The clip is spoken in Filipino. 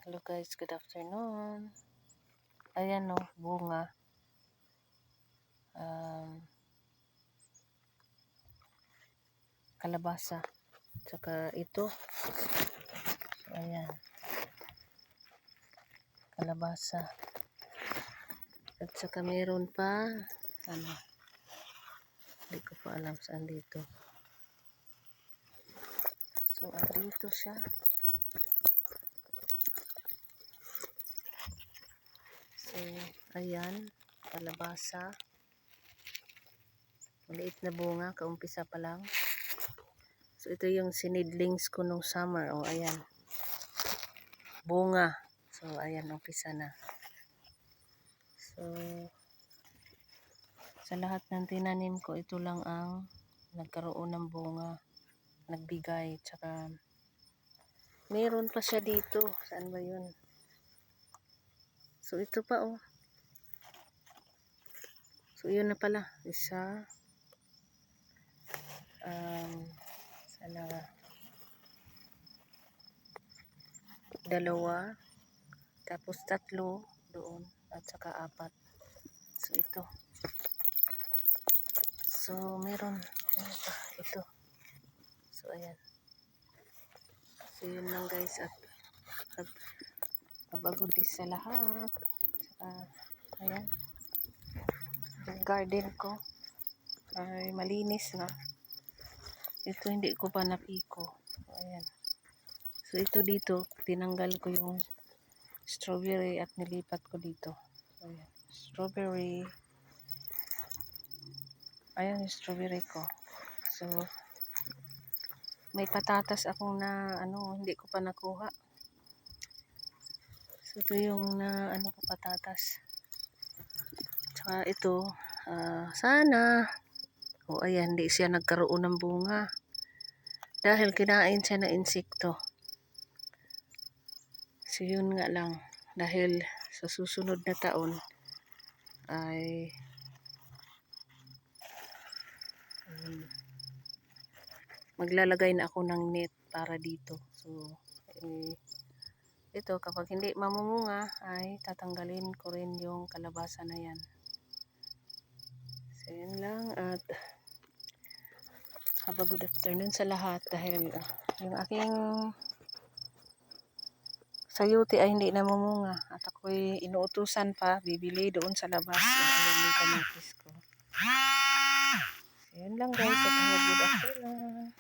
Hello guys, good afternoon. Ayan o, bunga. Kalabasa. Tsaka ito. Ayan. Kalabasa. At saka meron pa, hindi ko pa alam saan dito. So, dito siya. So, ayan. Kalabasa. Maliit na bunga, kaumpisa pa lang. So, ito yung sinidlings ko nung summer. O, ayan. Bunga. So, ayan, umpisa na. So, sa lahat ng tinanim ko, ito lang ang nagkaroon ng bunga. Nagbigay. Tsaka, meron pa siya dito. Saan ba yun? So, ito pa, oh. So, yun na pala. Isa. Sana dalawa. Tapos tatlo doon. At saka apat. So, ito. So, meron. Ayan pa. Ito. So, ayan. So, yun lang guys. At mabagod sa lahat. Saka, ayan. Yung garden ko ay malinis na. Ito hindi ko pa napiko. So, ayan. So, ito dito. Tinanggal ko yung strawberry at nilipat ko dito. So, ayan. Strawberry. Ayan yung strawberry ko. So, may patatas akong na hindi ko pa nakuha. So, ito yung na ko patatas. Tsaka ito, sana. O, ayan, hindi siya nagkaroon ng bunga. Dahil kinain siya ng insekto. So, yun nga lang. Dahil sa susunod na taon ay maglalagay na ako ng net para dito. So, ito kapag hindi mamumunga ay tatanggalin ko rin yung kalabasa na yan. So, yun lang at have a good afternoon sa lahat dahil yung aking sayuti ay hindi namumunga at ako'y inuutusan pa bibili doon sa labas. So, ayan yung kamatis ko. So, yun lang guys at have a good afternoon.